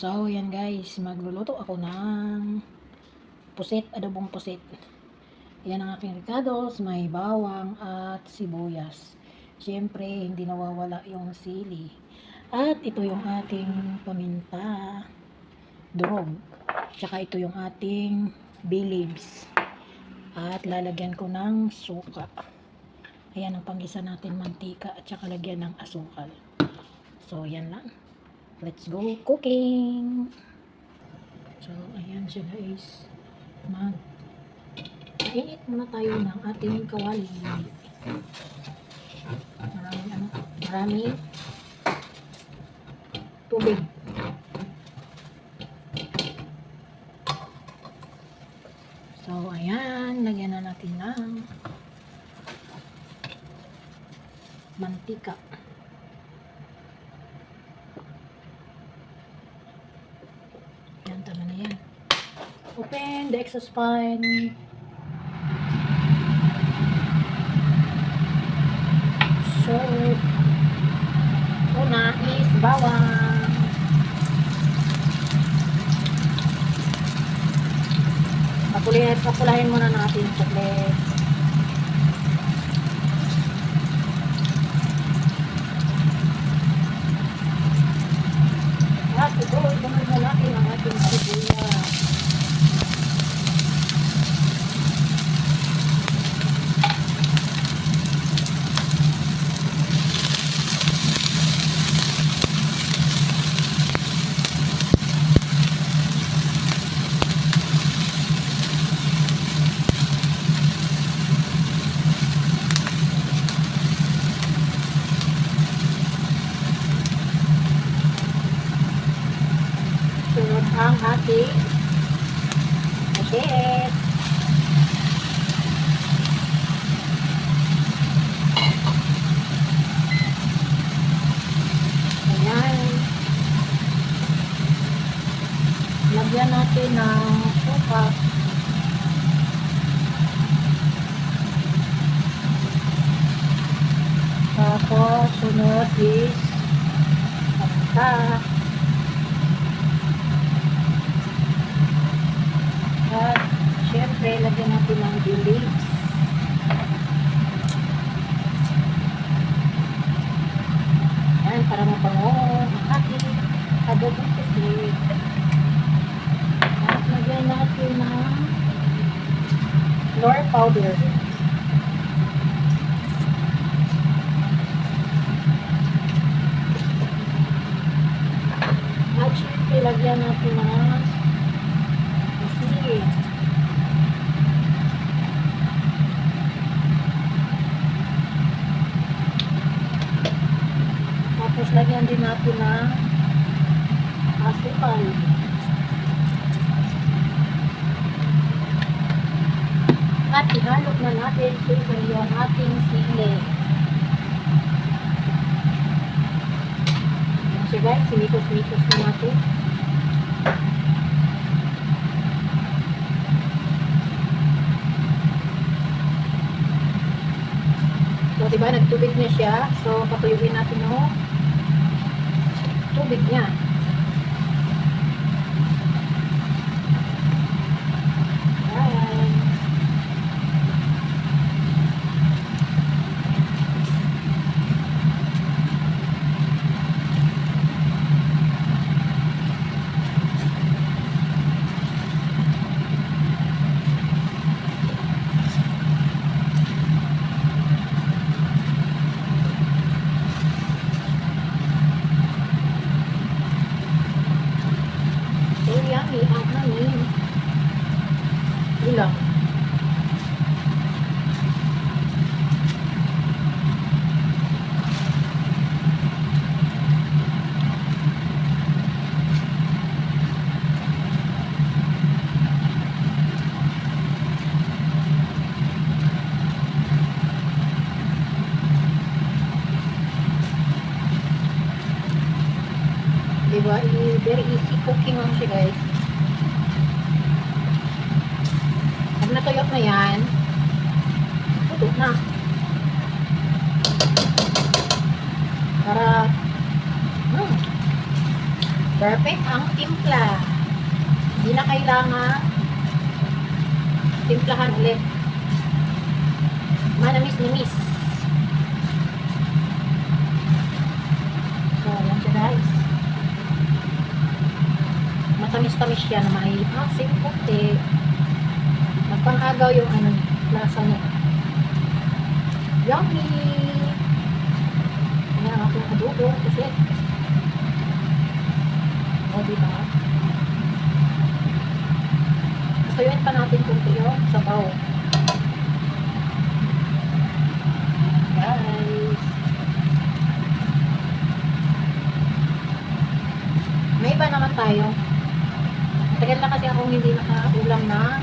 So, yan guys, magluluto ako ng pusit, adobong pusit. Yan ang aking ricados, may bawang at sibuyas. Siyempre, hindi nawawala yung sili. At ito yung ating paminta, durog. Tsaka ito yung ating bay leaves. At lalagyan ko ng suka. Ayan ang panggisa natin, mantika at tsaka lagyan ng asukal. So, yan lang. Let's go cooking! So, ayan siya guys. Mainit muna tayo ng ating kawali. Maraming tubig. So, ayan. Lagyan na natin ng mantika. Yan, tama na yan. Open the exhaust fan. So, una is bawang. Papulahin muna natin yung chocolate. At ito, itunod na natin ang ating sibuyas. Sunod ang ating pusit. Ayan. Lagyan natin ng suka. Tapos, sunod is paminta. At syempre, lagyan natin ng bay leaves. Yan, para mapango ang ating adobong pusit. At lagyan natin ng nor powder. At syempre, lagyan natin ng asin. Tapos lagyan din natin ng asukal. At ihalot na natin yung ating sili. Yan siya guys, sinikos-nikos na natin. So, diba, nagtubig niya siya. So, patuyuin natin yung tubig niya. Ayan. So, yummy ang aming ulam. Diba? Very easy cooking lang siya guys. Pag natuyok na yan, luto na. Para Perfect ang timpla. Hindi na kailangan timplahan ulit. Manamis-nimis. So, yan siya guys. Matamis-tamis siya na may asim puti. Magpang-agaw yung lasa niya. Yummy! Ayan ang aking adobo kasi. O, diba? Kasayuin pa natin kung yung sabaw. Guys. May iba naman tayo. Tagal na kasi akong hindi nakaulam na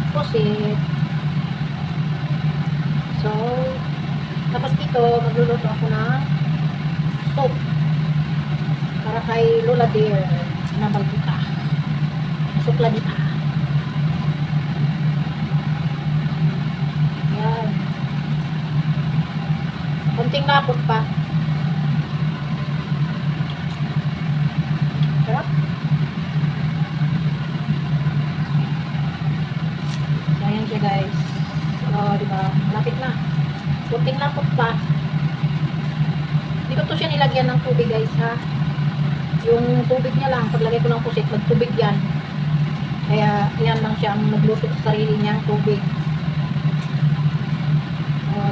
pusit. So, tapos dito, magluluto ako ng soup para kay Lola Dear na magbuta. Sukladita. Yan. Kunting lapot pa. Sarap. So, ayan siya guys. Diba? Malapit na. Kunting lapot pa. Hindi ko to siya nilagyan ng tubig guys ha. Yung tubig niya lang, paglagay ko ng pusit, magtubig yan. Kaya, yan lang siya ang nagluto sa sarili niyang tubig.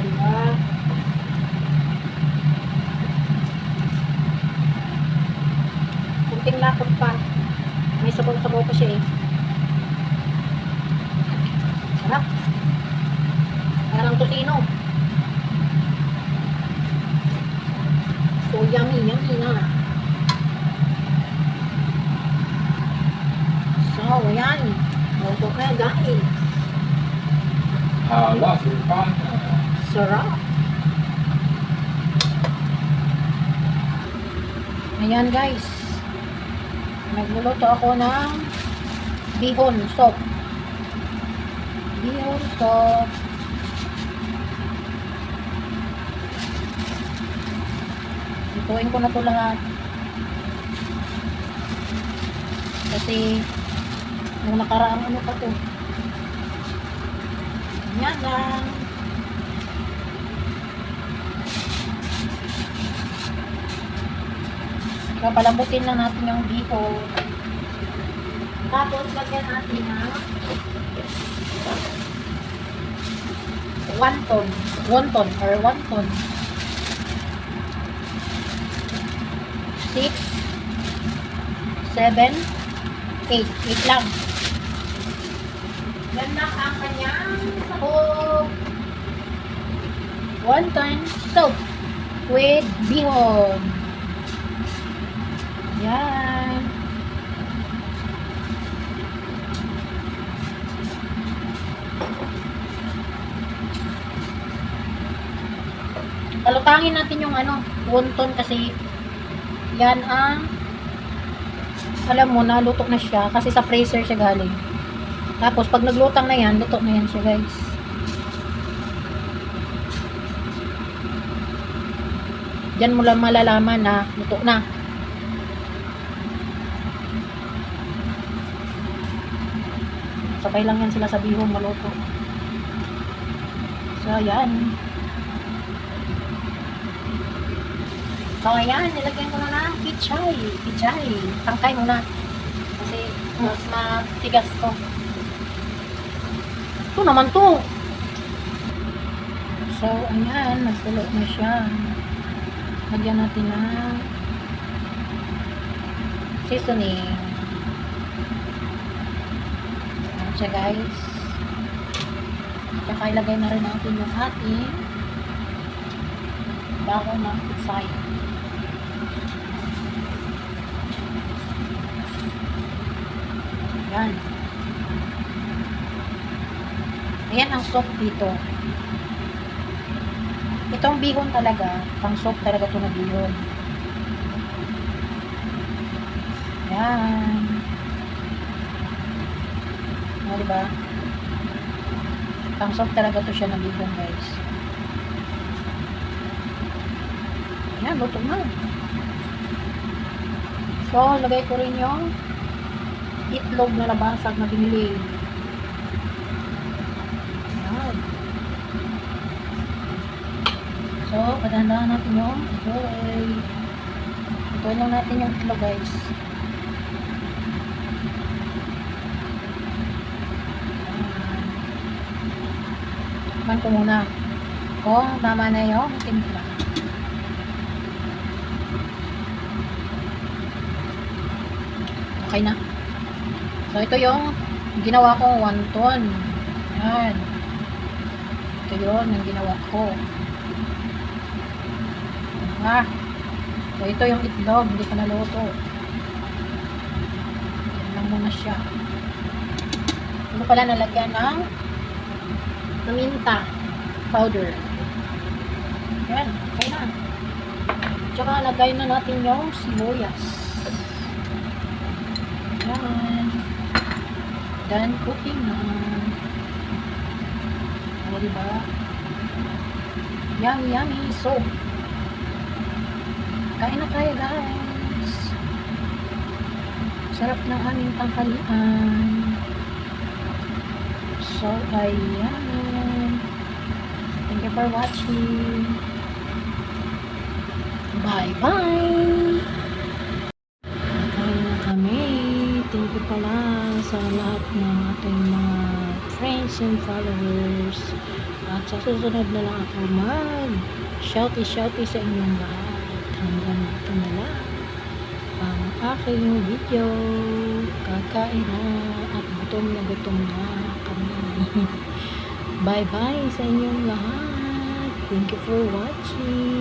Diba? Kunting lapot pa. May sabaw-sabaw pa siya eh. Sarap. Parang tosino. So, yummy na. So, ayan. Luto na guys. Hala, sulpan. Sarap. Ayan guys. Nagluluto ako ng bihon soup. Bihon soup. Ituin ko na ito lahat. Kasi nung nakaraang pa to. Yan lang. Papalambutin lang natin yung bihon. Tapos lagyan natin ng wonton or wonton. 6 7 8 lang. Yan lang ang kanyang sahog. Wonton soup with bihon. Yan. Palutangin natin yung wonton kasi yan ang alam mo, nalutok na siya kasi sa freezer siya galing. Tapos pag naglutang na yan, luto na yan siya guys. Diyan mo lang malalaman na luto na. Sabay lang yan sila sa bihon maluto. So, ayan. So, ayan. Nilagyan ko na ng pichay. Tangkay muna. Kasi, mas matigas to. Ito naman to. So, ayan. Nagtulo na siya. Lagyan natin ng seasoning. Siya guys. Tsaka ilagay na rin natin yung ating bawang ng pitsay. Yan. Ayan ang soup dito. Itong bihon talaga, pang soup talaga ito na bihon. Yan. O, diba? Pang soup talaga to siya na bihon, guys. Yan, luto na. So, lagay ko rin yung itlog na nabasag na binili. Ayan. So, padahan natin yung itlog. Ituin lang natin yung itlog, guys. Tikman ko muna kung tama na yung timpla. Okay na. So, ito yung ginawa kong wonton. Ayan. Ito yun yung ginawa ko. Ah. So, ito yung itlog. Hindi ko naluto. Yan lang muna siya. Ito pala nalagyan ng paminta powder. Ayan. Okay na. Tsaka lagay na natin yung sibuyas. Ayan. Done cooking na. O, diba? Yummy, yummy. So, kain na tayo, guys. Sarap ng aming tanghalian. So, ayan. Thank you for watching. Bye-bye! Kain na kami. Thank you pala sa lahat ng ating mga friends and followers. At sa susunod na lang ako shouty sa inyong lahat. Hanggang dito na lang ang aking video. Kakain na at gutom na kami. Bye bye sa inyong lahat. Thank you for watching.